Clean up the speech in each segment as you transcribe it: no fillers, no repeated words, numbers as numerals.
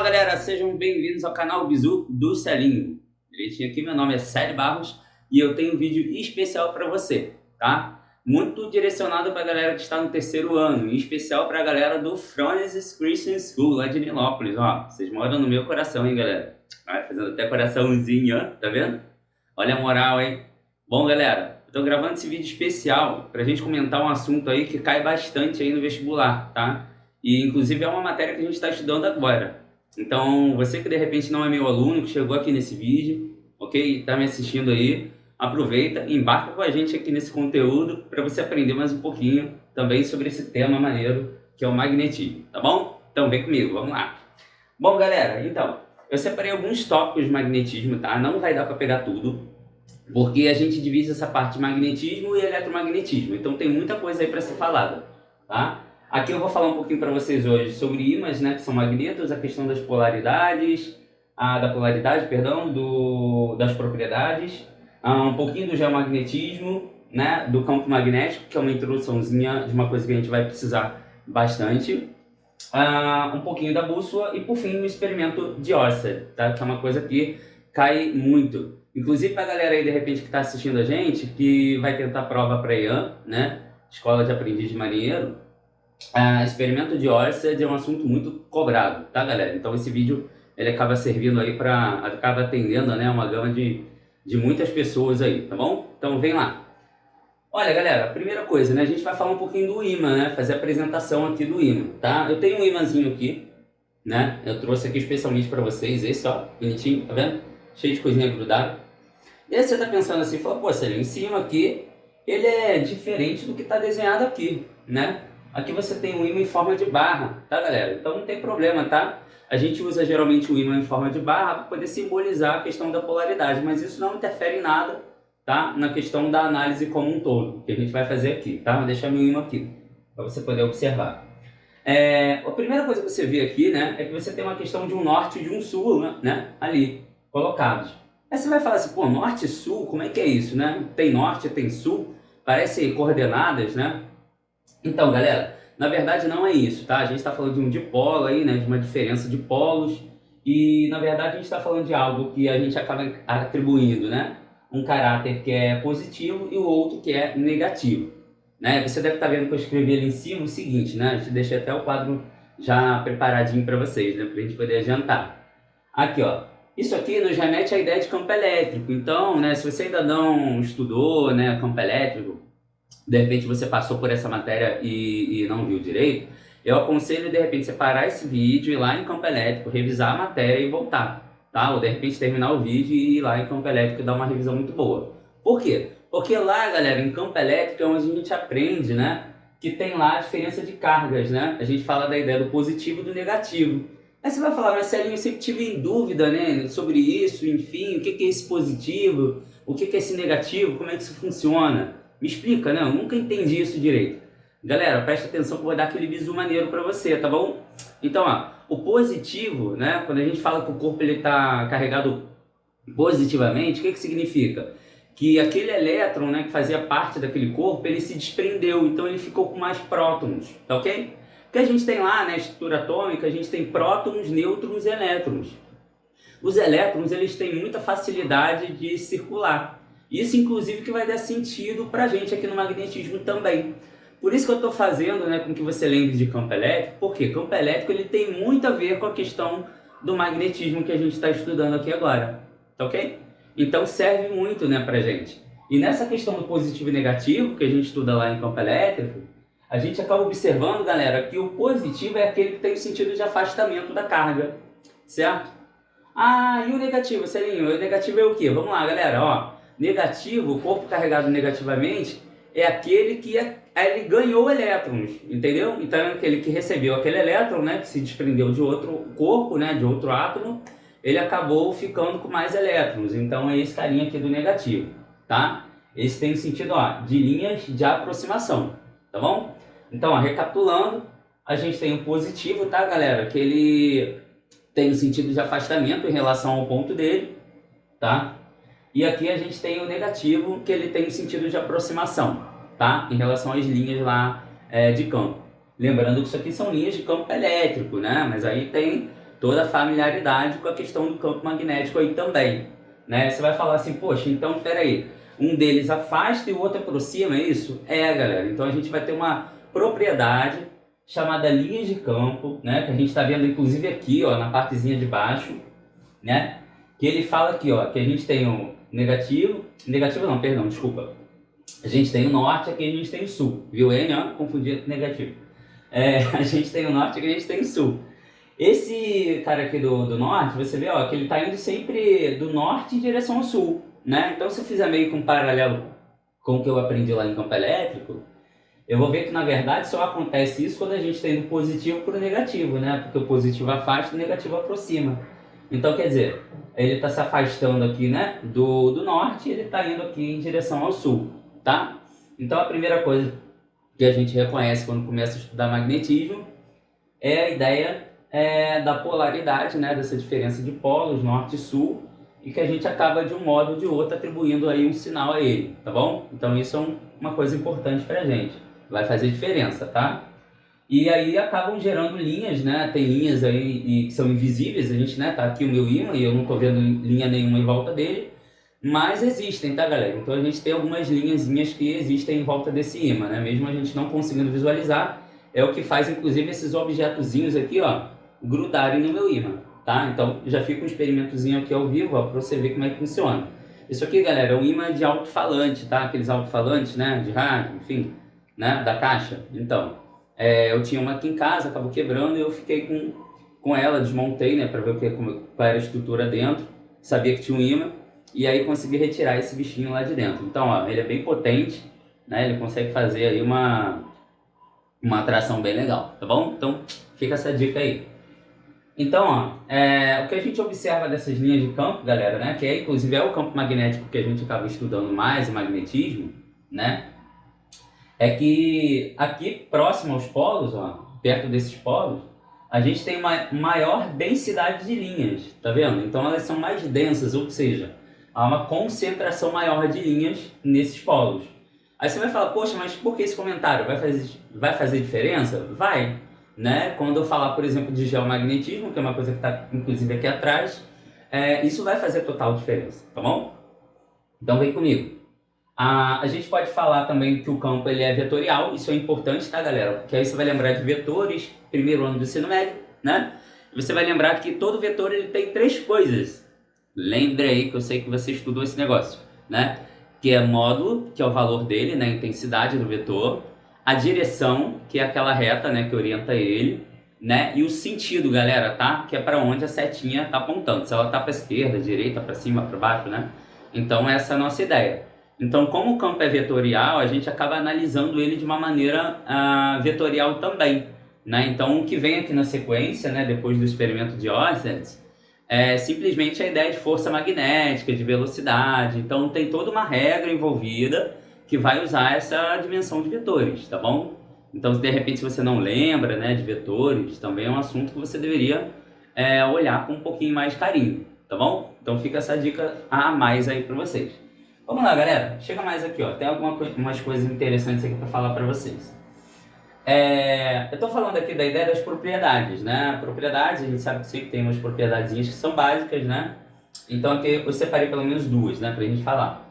Fala galera, sejam bem-vindos ao canal Bizu do Celinho. Direitinho aqui, meu nome é Célio Barros e eu tenho um vídeo especial para você, tá? Muito direcionado para a galera que está no terceiro ano, em especial para a galera do Francis Christian School, lá de Nilópolis, ó. Vocês moram no meu coração, hein, galera? Vai fazendo até coraçãozinho, ó, tá vendo? Olha a moral, hein? Bom, galera, eu tô gravando esse vídeo especial pra gente comentar um assunto aí que cai bastante aí no vestibular, tá? E inclusive é uma matéria que a gente está estudando agora. Então, você que de repente não é meu aluno, que chegou aqui nesse vídeo, ok? Tá me assistindo aí, aproveita e embarca com a gente aqui nesse conteúdo para você aprender mais um pouquinho também sobre esse tema maneiro que é o magnetismo, tá bom? Então vem comigo, vamos lá. Bom, galera, então, eu separei alguns tópicos de magnetismo, tá? Não vai dar para pegar tudo, porque a gente divide essa parte de magnetismo e eletromagnetismo, então tem muita coisa aí para ser falada, tá? Aqui eu vou falar um pouquinho para vocês hoje sobre ímãs, né, que são magnetos, a questão das polaridades, das propriedades, um pouquinho do geomagnetismo, né, do campo magnético, que é uma introduçãozinha de uma coisa que a gente vai precisar bastante, um pouquinho da bússola e por fim o experimento de Oersted, tá, que é uma coisa que cai muito. Inclusive para a galera aí de repente que está assistindo a gente, que vai tentar prova para EAN, né, Escola de Aprendiz de Marinheiro, experimento de Oersted é um assunto muito cobrado, tá, galera? Então esse vídeo ele acaba servindo aí acaba atendendo, né, uma gama de muitas pessoas aí, tá bom? Então vem lá. Olha, galera, primeira coisa, né, a gente vai falar um pouquinho do ímã, né, fazer a apresentação aqui do ímã, tá? Eu tenho um ímãzinho aqui, né, eu trouxe aqui especialmente para vocês, esse ó, bonitinho, tá vendo? Cheio de coisinha grudada. E aí você tá pensando assim, fala, pô, Célio, em cima aqui, ele é diferente do que tá desenhado aqui, né? Aqui você tem um ímã em forma de barra, tá, galera? Então não tem problema, tá? A gente usa geralmente o ímã em forma de barra para poder simbolizar a questão da polaridade, mas isso não interfere em nada, tá? Na questão da análise como um todo, que a gente vai fazer aqui, tá? Vou deixar meu ímã aqui, para você poder observar. A primeira coisa que você vê aqui, né, é que você tem uma questão de um norte e de um sul, né, ali, colocados. Aí você vai falar assim, pô, norte e sul, como é que é isso, né? Tem norte, tem sul, parece coordenadas, né? Então, galera, na verdade não é isso, tá? A gente está falando de um dipolo aí, né? De uma diferença de polos. E, na verdade, a gente está falando de algo que a gente acaba atribuindo, né? Um caráter que é positivo e o outro que é negativo, né? Você deve estar vendo que eu escrevi ali em cima o seguinte, né? Eu deixei até o quadro já preparadinho para vocês, né? Para a gente poder adiantar. Aqui, ó. Isso aqui nos remete à ideia de campo elétrico. Então, né? Se você ainda não estudou, né? Campo elétrico, de repente você passou por essa matéria e não viu direito, eu aconselho de repente você parar esse vídeo, ir lá em campo elétrico, revisar a matéria e voltar, tá? Ou de repente terminar o vídeo e ir lá em campo elétrico e dar uma revisão muito boa. Por quê? Porque lá, galera, em campo elétrico é onde a gente aprende, né, que tem lá a diferença de cargas, né? A gente fala da ideia do positivo e do negativo. Aí você vai falar, mas Celinho, eu sempre tive em dúvida, né, sobre isso, enfim, o que é esse positivo, o que é esse negativo, como é que isso funciona? Me explica, né? Eu nunca entendi isso direito. Galera, presta atenção que eu vou dar aquele bizu maneiro para você, tá bom? Então, ó, o positivo, né? Quando a gente fala que o corpo ele tá carregado positivamente, o que significa? Que aquele elétron, né, que fazia parte daquele corpo, ele se desprendeu, então ele ficou com mais prótons, tá ok? Porque a gente tem lá, né, estrutura atômica, a gente tem prótons, nêutrons e elétrons. Os elétrons, eles têm muita facilidade de circular. Isso, inclusive, que vai dar sentido para a gente aqui no magnetismo também. Por isso que eu estou fazendo, né, com que você lembre de campo elétrico, porque campo elétrico ele tem muito a ver com a questão do magnetismo que a gente está estudando aqui agora, tá ok? Então serve muito, né, para a gente. E nessa questão do positivo e negativo, que a gente estuda lá em campo elétrico, a gente acaba observando, galera, que o positivo é aquele que tem o sentido de afastamento da carga, certo? E o negativo, Celinho, o negativo é o quê? Vamos lá, galera, ó. Negativo, o corpo carregado negativamente, é aquele que ele ganhou elétrons, entendeu? Então é aquele que recebeu aquele elétron, né, que se desprendeu de outro corpo, né, de outro átomo, ele acabou ficando com mais elétrons. Então é esse carinha aqui do negativo, tá? Esse tem o sentido, ó, de linhas de aproximação, tá bom? Então, ó, recapitulando, a gente tem o positivo, tá, galera? Que ele tem o sentido de afastamento em relação ao ponto dele, tá? E aqui a gente tem o negativo, que ele tem o sentido de aproximação, tá? Em relação às linhas lá de campo. Lembrando que isso aqui são linhas de campo elétrico, né? Mas aí tem toda a familiaridade com a questão do campo magnético aí também, né? Você vai falar assim, poxa, então peraí, um deles afasta e o outro aproxima, é isso? É, galera, então a gente vai ter uma propriedade chamada linhas de campo, né? Que a gente está vendo inclusive aqui, ó, na partezinha de baixo, né? Que ele fala aqui, ó, que a gente tem o negativo não, perdão, desculpa. A gente tem o norte, aqui a gente tem o sul, viu? N, ó, confundi com negativo. A gente tem o norte, aqui a gente tem o sul. Esse cara aqui do norte, você vê, ó, que ele está indo sempre do norte em direção ao sul, né? Então, se eu fizer meio que um paralelo com o que eu aprendi lá em campo elétrico, eu vou ver que, na verdade, só acontece isso quando a gente tem do positivo para o negativo, né? Porque o positivo afasta e o negativo aproxima. Então, quer dizer, ele está se afastando aqui, né, do norte e ele está indo aqui em direção ao sul, tá? Então, a primeira coisa que a gente reconhece quando começa a estudar magnetismo é a ideia da polaridade, né, dessa diferença de polos, norte e sul, e que a gente acaba de um modo ou de outro atribuindo aí um sinal a ele, tá bom? Então isso é uma coisa importante pra gente, vai fazer diferença, tá? E aí acabam gerando linhas, né, tem linhas aí que são invisíveis, a gente, né, tá aqui o meu ímã e eu não tô vendo linha nenhuma em volta dele, mas existem, tá, galera? Então a gente tem algumas linhazinhas que existem em volta desse ímã, né, mesmo a gente não conseguindo visualizar, é o que faz inclusive esses objetozinhos aqui, ó, grudarem no meu ímã, tá? Então já fica um experimentozinho aqui ao vivo, ó, para você ver como é que funciona. Isso aqui, galera, é um ímã de alto-falante, tá? Aqueles alto-falantes, né, de rádio, enfim, né, da caixa. Então, eu tinha uma aqui em casa, acabou quebrando e eu fiquei com ela, desmontei, né, para ver qual era a estrutura dentro, sabia que tinha um ímã, e aí consegui retirar esse bichinho lá de dentro. Então, ó, ele é bem potente, né, ele consegue fazer aí uma atração bem legal, tá bom? Então, fica essa dica aí. Então, ó, o que a gente observa dessas linhas de campo, galera, né, que inclusive é o campo magnético que a gente acaba estudando mais, o magnetismo, né, é que aqui próximo aos polos, ó, perto desses polos, a gente tem uma maior densidade de linhas, tá vendo? Então elas são mais densas, ou seja, há uma concentração maior de linhas nesses polos. Aí você vai falar, poxa, mas por que esse comentário? Vai fazer diferença? Vai, né? Quando eu falar, por exemplo, de geomagnetismo, que é uma coisa que está inclusive aqui atrás, isso vai fazer total diferença, tá bom? Então vem comigo. A gente pode falar também que o campo ele é vetorial, isso é importante, tá, galera? Porque aí você vai lembrar de vetores, primeiro ano do ensino médio, né? Você vai lembrar que todo vetor ele tem três coisas. Lembre aí que eu sei que você estudou esse negócio, né? Que é módulo, que é o valor dele, né? A intensidade do vetor. A direção, que é aquela reta, né? Que orienta ele, né? E o sentido, galera, tá? Que é para onde a setinha tá apontando. Se ela tá para esquerda, direita, para cima, para baixo, né? Então essa é a nossa ideia. Então, como o campo é vetorial, a gente acaba analisando ele de uma maneira vetorial também, né? Então, o que vem aqui na sequência, né, depois do experimento de Oersted, é simplesmente a ideia de força magnética, de velocidade. Então, tem toda uma regra envolvida que vai usar essa dimensão de vetores, tá bom? Então, se de repente você não lembra, né, de vetores, também é um assunto que você deveria olhar com um pouquinho mais de carinho, tá bom? Então, fica essa dica a mais aí para vocês. Vamos lá, galera. Chega mais aqui, ó. Tem umas coisas interessantes aqui para falar para vocês. Eu estou falando aqui da ideia das propriedades, né? Propriedades, a gente sabe que sempre tem umas propriedadezinhas que são básicas, né? Então aqui eu separei pelo menos duas, né? Para a gente falar.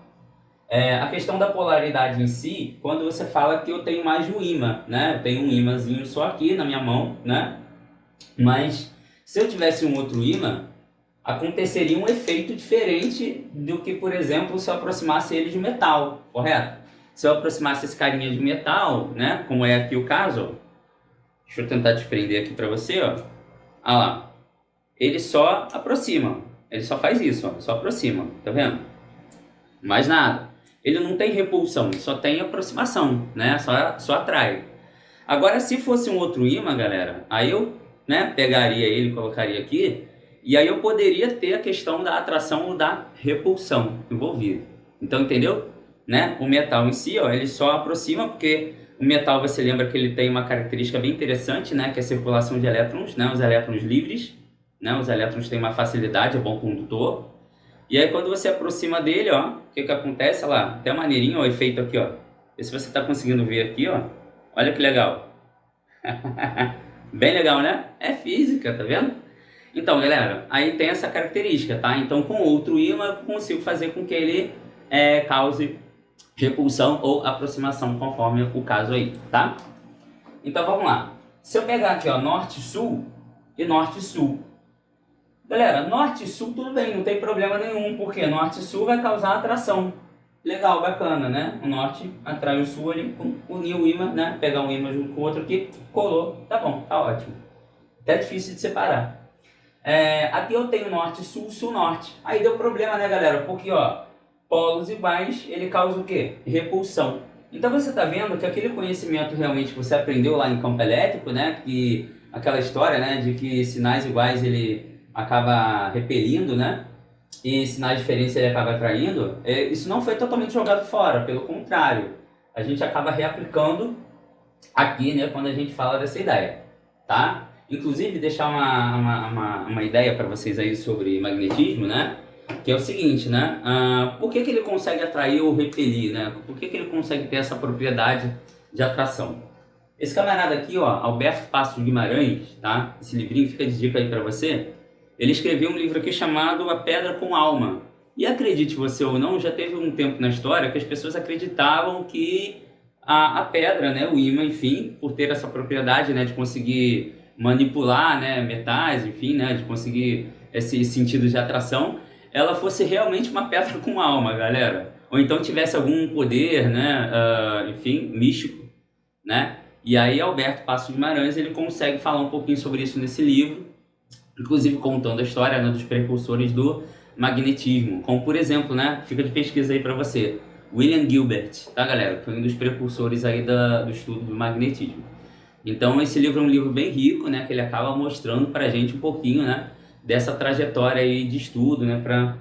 A questão da polaridade em si, quando você fala que eu tenho mais de um ímã, né? Eu tenho um ímãzinho só aqui na minha mão, né? Mas se eu tivesse um outro ímã, aconteceria um efeito diferente do que, por exemplo, se eu aproximasse ele de metal, correto? Se eu aproximasse esse carinha de metal, né, como é aqui o caso, ó, deixa eu tentar desprender aqui para você, ó. Ah lá, ele só aproxima, ele só faz isso, ó, só aproxima, tá vendo? Mais nada. Ele não tem repulsão, só tem aproximação, né, só atrai. Agora, se fosse um outro ímã, galera, aí eu, né, pegaria ele e colocaria aqui, e aí eu poderia ter a questão da atração ou da repulsão envolvida. Então, entendeu? Né? O metal em si, ó, ele só aproxima porque o metal, você lembra que ele tem uma característica bem interessante, né? Que é a circulação de elétrons, né? Os elétrons livres, né? Os elétrons têm uma facilidade, é bom condutor. E aí quando você aproxima dele, ó, o que acontece? Olha lá, até maneirinho, ó, o efeito aqui, ó. Vê se você está conseguindo ver aqui, ó. Olha que legal. Bem legal, né? É física, tá vendo? Então, galera, aí tem essa característica, tá? Então, com outro ímã, eu consigo fazer com que ele cause repulsão ou aproximação, conforme o caso aí, tá? Então, vamos lá. Se eu pegar aqui, ó, norte-sul e norte-sul. Galera, norte e sul tudo bem, não tem problema nenhum, porque norte e sul vai causar atração. Legal, bacana, né? O norte atrai o sul ali, unir o ímã, né? Pegar um ímã junto com o outro aqui, colou, tá bom, tá ótimo. Até difícil de separar. Aqui eu tenho norte, sul, sul, norte. Aí deu problema, né, galera? Porque, ó, polos iguais, ele causa o quê? Repulsão. Então você tá vendo que aquele conhecimento realmente que você aprendeu lá em campo elétrico, né? Que aquela história, né, de que sinais iguais ele acaba repelindo, né? E sinais diferentes ele acaba atraindo. Isso não foi totalmente jogado fora, pelo contrário. A gente acaba reaplicando aqui, né, quando a gente fala dessa ideia, tá? Inclusive, deixar uma ideia para vocês aí sobre magnetismo, né? Que é o seguinte, né? Por que ele consegue atrair ou repelir, né? Por que ele consegue ter essa propriedade de atração? Esse camarada aqui, ó, Alberto Passos Guimarães, tá? Esse livrinho fica de dica aí para você. Ele escreveu um livro aqui chamado A Pedra com Alma. E acredite você ou não, já teve um tempo na história que as pessoas acreditavam que a pedra, né, o ímã, enfim, por ter essa propriedade, né, de conseguir manipular, né, metais, enfim, né, de conseguir esse sentido de atração, ela fosse realmente uma pedra com alma, galera. Ou então tivesse algum poder, né, enfim, místico, né? E aí Alberto Passos Guimarães, ele consegue falar um pouquinho sobre isso nesse livro, inclusive contando a história, né, dos precursores do magnetismo, como por exemplo, né, fica de pesquisa aí para você, William Gilbert, tá, galera? Foi um dos precursores aí do estudo do magnetismo. Então esse livro é um livro bem rico, né, que ele acaba mostrando pra gente um pouquinho, né, dessa trajetória aí de estudo, né, para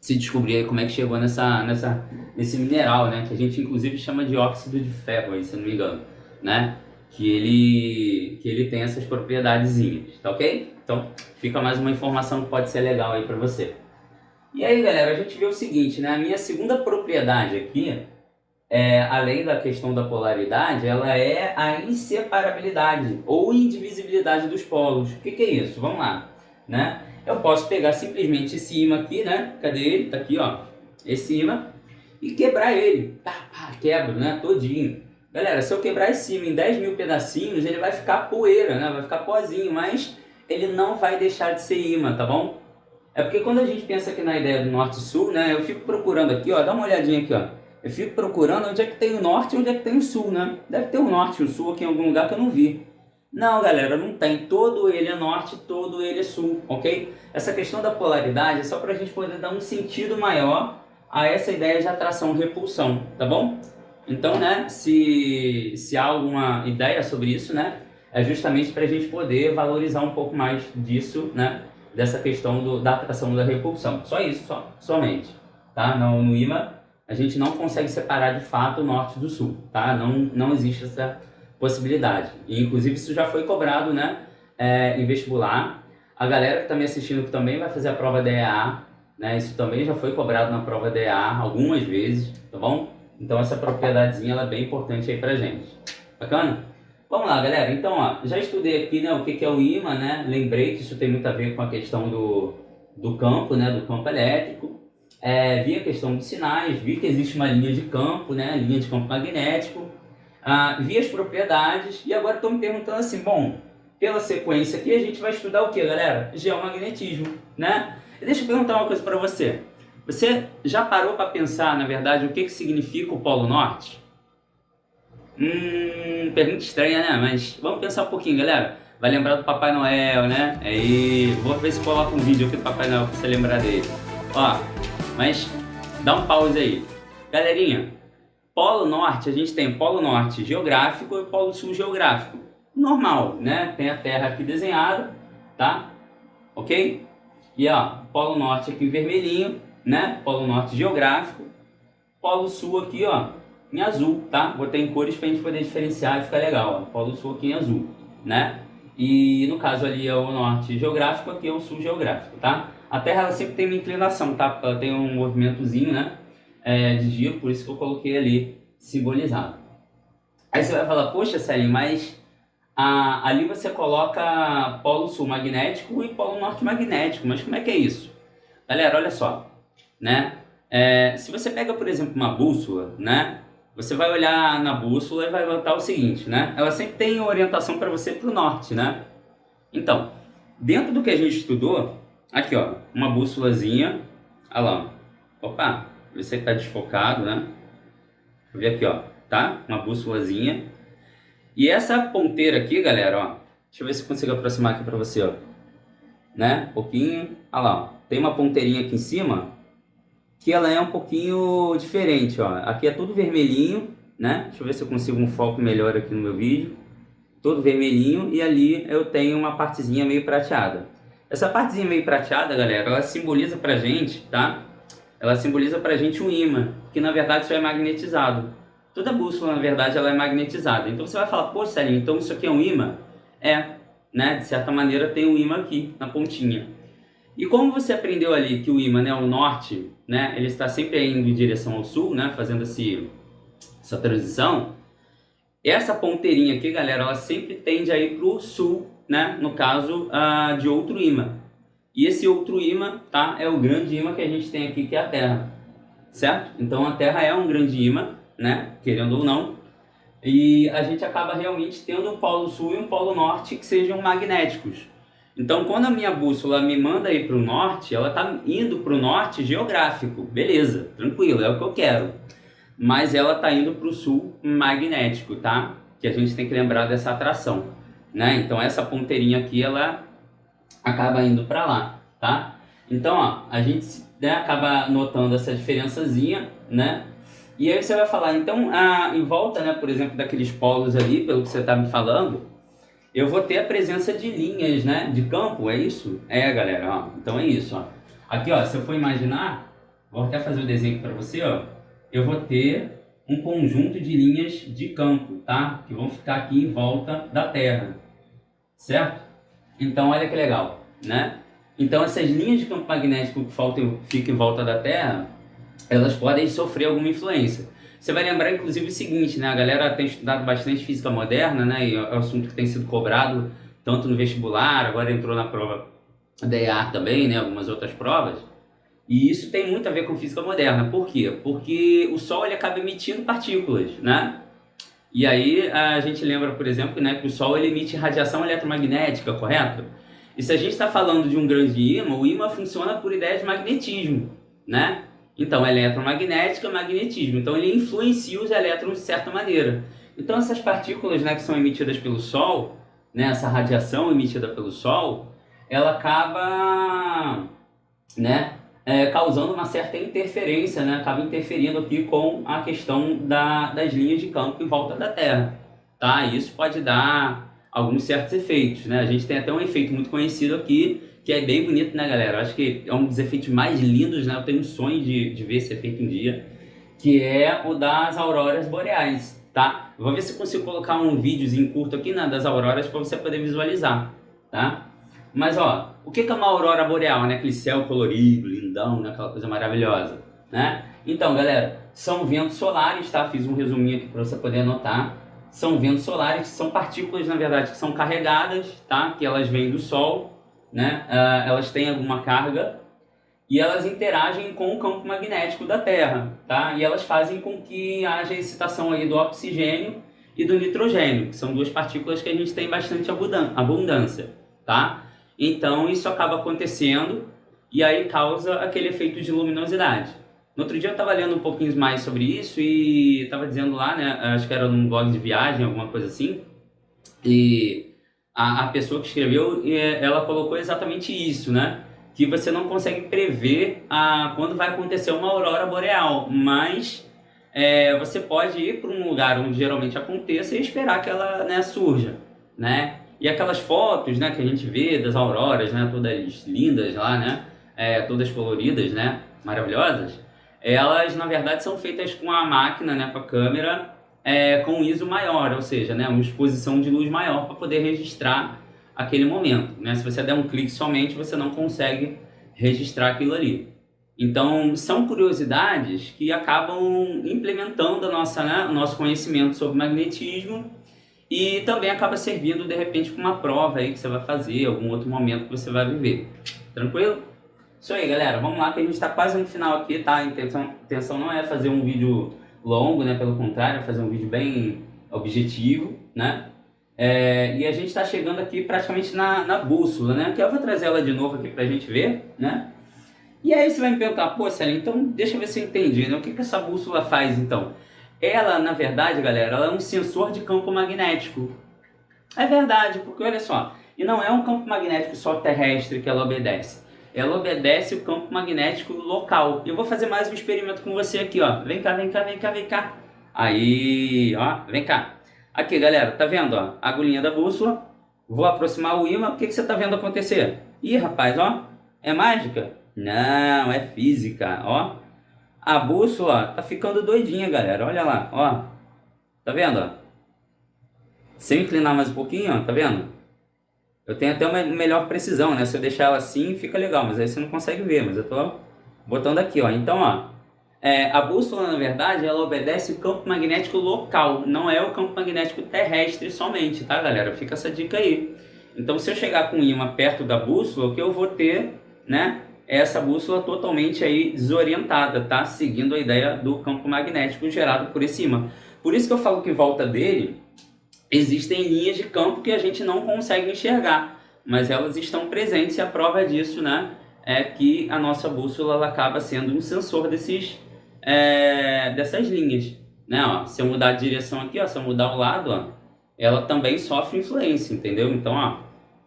se descobrir aí como é que chegou nesse mineral, né, que a gente inclusive chama de óxido de ferro, aí, se não me engano, né, que ele tem essas propriedadezinhas, tá ok? Então fica mais uma informação que pode ser legal aí para você. E aí, galera, a gente vê o seguinte, né, a minha segunda propriedade aqui, além da questão da polaridade, ela é a inseparabilidade ou indivisibilidade dos polos. O que é isso? Vamos lá, né? Eu posso pegar simplesmente esse ímã aqui, né? Cadê ele? Tá aqui, ó. Esse ímã. E quebrar ele. Quebro, né? Todinho. Galera, se eu quebrar esse ímã em 10 mil pedacinhos, ele vai ficar poeira, né? Vai ficar pozinho, mas ele não vai deixar de ser ímã, tá bom? É porque quando a gente pensa aqui na ideia do norte-sul, né? Eu fico procurando aqui, ó. Dá uma olhadinha aqui, ó. Eu fico procurando onde é que tem o norte e onde é que tem o sul, né? Deve ter o norte e o sul aqui em algum lugar que eu não vi. Não, galera, não tem. Todo ele é norte, todo ele é sul, ok? Essa questão da polaridade é só para a gente poder dar um sentido maior a essa ideia de atração e repulsão, tá bom? Então, né, se há alguma ideia sobre isso, né, é justamente para a gente poder valorizar um pouco mais disso, né, dessa questão da atração e da repulsão. Só isso, somente, tá? No ímã, a gente não consegue separar de fato o norte do sul, tá? Não existe essa possibilidade. E, inclusive, isso já foi cobrado, né, em vestibular. A galera que está me assistindo que também vai fazer a prova da EA, né, isso também já foi cobrado na prova da EA algumas vezes, tá bom? Então, essa propriedadezinha ela é bem importante aí pra gente. Bacana? Vamos lá, galera. Então, ó, já estudei aqui, né, o que é o ímã, né? Lembrei que isso tem muito a ver com a questão do campo, né, do campo elétrico. Vi a questão dos sinais, vi que existe uma linha de campo, né, linha de campo magnético. Vi as propriedades e agora estou me perguntando assim, bom, pela sequência aqui a gente vai estudar o que, galera? Geomagnetismo, né? E deixa eu perguntar uma coisa para você. Você já parou para pensar, na verdade, o que significa o Polo Norte? Pergunta estranha, né? Mas vamos pensar um pouquinho, galera. Vai lembrar do Papai Noel, né? Aí, vou ver se coloca um vídeo aqui do Papai Noel para você lembrar dele. Ó, mas dá um pause aí. Galerinha, Polo Norte, a gente tem Polo Norte geográfico e Polo Sul geográfico. Normal, né? Tem a Terra aqui desenhada, tá? Ok? E ó, Polo Norte aqui em vermelhinho, né? Polo Norte geográfico. Polo Sul aqui, ó, em azul, tá? Botei em cores pra gente poder diferenciar e ficar legal, ó. Polo Sul aqui em azul, né? E no caso ali é o Norte geográfico, aqui é o Sul geográfico, tá? A Terra ela sempre tem uma inclinação, tá? Ela tem um movimentozinho, né? De giro, por isso que eu coloquei ali simbolizado. Aí você vai falar, poxa, Céline, mas ali você coloca polo sul magnético e polo norte magnético. Mas como é que é isso? Galera, olha só, né? Se você pega, por exemplo, uma bússola, né? Você vai olhar na bússola e vai notar o seguinte, né? Ela sempre tem orientação para você para o norte, né? Então, dentro do que a gente estudou, aqui ó, uma bússolazinha, olha lá, ó. Opa, você está desfocado, né? Vou ver aqui ó, tá? Uma bússolazinha. E essa ponteira aqui, galera, ó, deixa eu ver se eu consigo aproximar aqui para você, ó, né? Um pouquinho, olha lá, ó. Tem uma ponteirinha aqui em cima, que ela é um pouquinho diferente, ó. Aqui é tudo vermelhinho, né? Deixa eu ver se eu consigo um foco melhor aqui no meu vídeo. Todo vermelhinho, e ali eu tenho uma partezinha meio prateada. Essa partezinha meio prateada, galera, ela simboliza pra gente, tá? Ela simboliza pra gente um ímã, que na verdade isso é magnetizado. Toda bússola, na verdade, ela é magnetizada. Então você vai falar, pô, Celinho, então isso aqui é um ímã? Né? De certa maneira tem um ímã aqui, na pontinha. E como você aprendeu ali que o ímã, né, o norte, né, ele está sempre indo em direção ao sul, né, fazendo essa transição, essa ponteirinha aqui, galera, ela sempre tende a ir para o sul, né, no caso de outro ímã. E esse outro ímã, tá, é o grande ímã que a gente tem aqui, que é a Terra, certo? Então a Terra é um grande ímã, né, querendo ou não, e a gente acaba realmente tendo um polo sul e um polo norte que sejam magnéticos. Então, quando a minha bússola me manda ir para o norte, ela está indo para o norte geográfico, beleza, tranquilo, é o que eu quero. Mas ela está indo para o sul magnético, tá? Que a gente tem que lembrar dessa atração, né? Então, essa ponteirinha aqui, ela acaba indo para lá, tá? Então, ó, a gente, né, acaba notando essa diferençazinha, né? E aí você vai falar, então, em volta, né, por exemplo, daqueles polos ali, pelo que você está me falando, eu vou ter a presença de linhas, né, de campo, é isso? Galera, ó, então é isso, ó. Aqui, ó, se eu for imaginar, vou até fazer o desenho para você, ó. Eu vou ter um conjunto de linhas de campo, tá? Que vão ficar aqui em volta da Terra, certo? Então, olha que legal, né? Então, essas linhas de campo magnético que ficam em volta da Terra, elas podem sofrer alguma influência. Você vai lembrar, inclusive, o seguinte, né? A galera tem estudado bastante física moderna, né? E é um assunto que tem sido cobrado tanto no vestibular, agora entrou na prova da EAR também, né? Algumas outras provas. E isso tem muito a ver com física moderna. Por quê? Porque o Sol ele acaba emitindo partículas, né? E aí a gente lembra, por exemplo, né, que o Sol ele emite radiação eletromagnética, correto? E se a gente está falando de um grande ímã, o ímã funciona por ideia de magnetismo, né? Então, eletromagnética, magnetismo. Então, ele influencia os elétrons de certa maneira. Então, essas partículas, né, que são emitidas pelo Sol, né, essa radiação emitida pelo Sol, ela acaba, né, causando uma certa interferência, né, acaba interferindo aqui com a questão das linhas de campo em volta da Terra. Tá? Isso pode dar alguns certos efeitos, né? A gente tem até um efeito muito conhecido aqui, que é bem bonito, né, galera? Acho que é um dos efeitos mais lindos, né? Eu tenho um sonho de ver esse efeito um dia, que é o das auroras boreais, tá? Eu vou ver se eu consigo colocar um videozinho curto aqui, né, das auroras para você poder visualizar, tá? Mas, ó, o que é uma aurora boreal, né? Aquele céu colorido, lindão, né? Aquela coisa maravilhosa, né? Então, galera, são ventos solares, tá? Fiz um resuminho aqui para você poder anotar. São ventos solares, que são partículas, na verdade, que são carregadas, tá? Que elas vêm do Sol, né? Elas têm alguma carga e elas interagem com o campo magnético da Terra, tá? E elas fazem com que haja excitação aí do oxigênio e do nitrogênio, que são duas partículas que a gente tem bastante abundância, tá? Então isso acaba acontecendo e aí causa aquele efeito de luminosidade. No outro dia eu estava lendo um pouquinho mais sobre isso e estava dizendo lá, né, acho que era num blog de viagem, alguma coisa assim, e a pessoa que escreveu, ela colocou exatamente isso, né, que você não consegue prever quando vai acontecer uma aurora boreal, mas você pode ir para um lugar onde geralmente aconteça e esperar que ela, né, surja, né, e aquelas fotos, né, que a gente vê das auroras, né, todas lindas lá, né, todas coloridas, né, maravilhosas, elas na verdade são feitas com a máquina, né, com a câmera, com ISO maior, ou seja, né, uma exposição de luz maior para poder registrar aquele momento, né? Se você der um clique somente, você não consegue registrar aquilo ali. Então, são curiosidades que acabam implementando o nosso conhecimento sobre magnetismo E também acaba servindo de repente para uma prova aí que você vai fazer, algum outro momento que você vai viver. Tranquilo? Isso aí, galera. Vamos lá que a gente está quase no final aqui, tá? A intenção não é fazer um vídeo longo, né? Pelo contrário, é fazer um vídeo bem objetivo, né? E a gente está chegando aqui praticamente na bússola, né? Que eu vou trazer ela de novo aqui pra gente ver, né? E aí você vai me perguntar, pô, Célio, então deixa eu ver se eu entendi, né? O que essa bússola faz então? Ela, na verdade, galera, ela é um sensor de campo magnético. É verdade, porque olha só, e não é um campo magnético só terrestre que ela obedece. Ela obedece o campo magnético local. Eu vou fazer mais um experimento com você aqui, ó. Vem cá, vem cá, vem cá, vem cá. Aí, ó, vem cá. Aqui, galera, tá vendo, ó? A agulhinha da bússola. Vou aproximar o ímã. O que você tá vendo acontecer? Ih, rapaz, ó. É mágica? Não, é física, ó. A bússola tá ficando doidinha, galera. Olha lá, ó. Tá vendo, ó? Se eu inclinar mais um pouquinho, ó, tá vendo? Eu tenho até uma melhor precisão, né? Se eu deixar ela assim, fica legal, mas aí você não consegue ver, mas eu tô botando aqui, ó. Então, ó, a bússola, na verdade, ela obedece o campo magnético local, não é o campo magnético terrestre somente, tá, galera? Fica essa dica aí. Então, se eu chegar com o ímã perto da bússola, o que eu vou ter, né, é essa bússola totalmente aí desorientada, tá? Seguindo a ideia do campo magnético gerado por esse ímã. Por isso que eu falo que em volta dele existem linhas de campo que a gente não consegue enxergar, mas elas estão presentes e a prova disso, né, é que a nossa bússola ela acaba sendo um sensor dessas linhas, né? Ó, se eu mudar de direção aqui, ó, se eu mudar o lado, ó, ela também sofre influência, entendeu? Então, ó,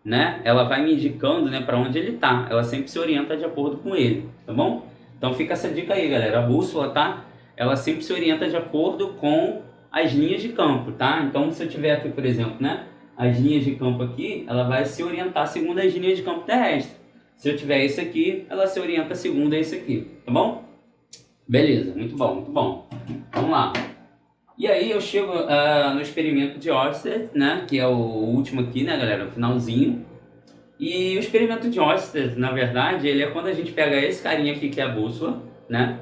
né, ela vai me indicando, né, para onde ele tá. Ela sempre se orienta de acordo com ele, tá bom? Então fica essa dica aí, galera. A bússola, tá? Ela sempre se orienta de acordo com as linhas de campo, tá? Então, se eu tiver aqui, por exemplo, né, as linhas de campo aqui, ela vai se orientar segundo as linhas de campo terrestre. Se eu tiver esse aqui, ela se orienta segundo esse aqui, tá bom? Beleza, muito bom, muito bom. Vamos lá. E aí eu chego no experimento de Oersted, né, que é o último aqui, né, galera, o finalzinho. E o experimento de Oersted, na verdade, ele é quando a gente pega esse carinha aqui, que é a bússola, né,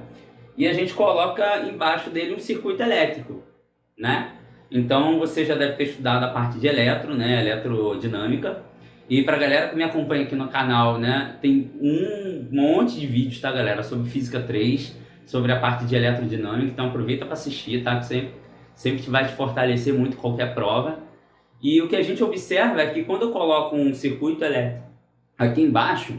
e a gente coloca embaixo dele um circuito elétrico, né? Então você já deve ter estudado a parte de eletrodinâmica. E para a galera que me acompanha aqui no canal, né, tem um monte de vídeos, tá, galera, sobre Física 3, sobre a parte de eletrodinâmica. Então aproveita para assistir, tá, que sempre vai te fortalecer muito qualquer prova. E o que a gente observa é que quando eu coloco um circuito elétrico aqui embaixo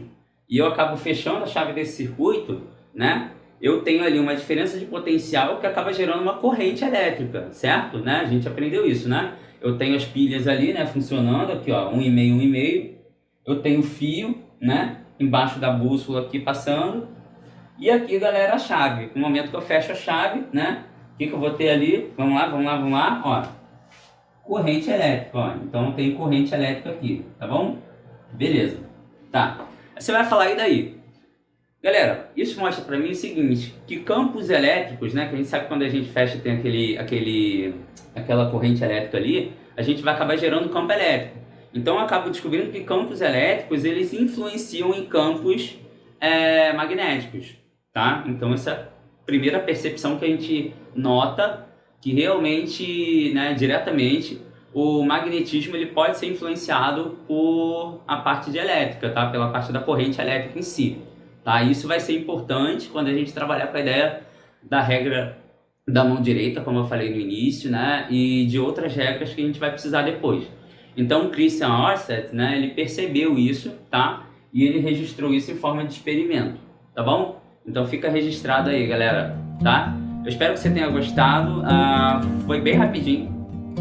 e eu acabo fechando a chave desse circuito, né, eu tenho ali uma diferença de potencial que acaba gerando uma corrente elétrica, certo? Né? A gente aprendeu isso, né? Eu tenho as pilhas ali, né, funcionando aqui, ó, 1,5, 1,5. Eu tenho fio, né, embaixo da bússola aqui passando. E aqui, galera, a chave. No momento que eu fecho a chave, né, o que eu vou ter ali? Vamos lá, vamos lá, vamos lá, ó. Corrente elétrica, ó. Então tem corrente elétrica aqui, tá bom? Beleza. Tá. Você vai falar e daí? Galera, isso mostra para mim o seguinte, que campos elétricos, né, que a gente sabe que quando a gente fecha tem aquela corrente elétrica ali, a gente vai acabar gerando campo elétrico. Então eu acabo descobrindo que campos elétricos, eles influenciam em campos magnéticos, tá? Então essa é a primeira percepção que a gente nota, que realmente, né, diretamente, o magnetismo ele pode ser influenciado por a parte de elétrica, tá? Pela parte da corrente elétrica em si. Tá? Isso vai ser importante quando a gente trabalhar com a ideia da regra da mão direita, como eu falei no início, né? E de outras regras que a gente vai precisar depois. Então, o Christian Oersted, né, ele percebeu isso, tá? E ele registrou isso em forma de experimento, tá bom? Então, fica registrado aí, galera, tá? Eu espero que você tenha gostado. Foi bem rapidinho,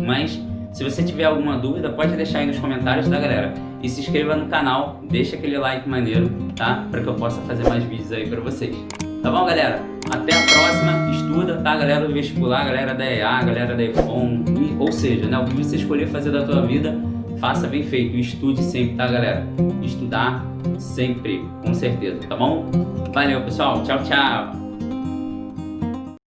mas se você tiver alguma dúvida, pode deixar aí nos comentários, tá, galera? E se inscreva no canal, deixa aquele like maneiro, tá? Para que eu possa fazer mais vídeos aí para vocês. Tá bom, galera? Até a próxima. Estuda, tá? Galera do vestibular, galera da EA, galera da EFON, ou seja, né? O que você escolher fazer da tua vida, faça bem feito. Estude sempre, tá, galera? Estudar sempre, com certeza, tá bom? Valeu, pessoal. Tchau, tchau.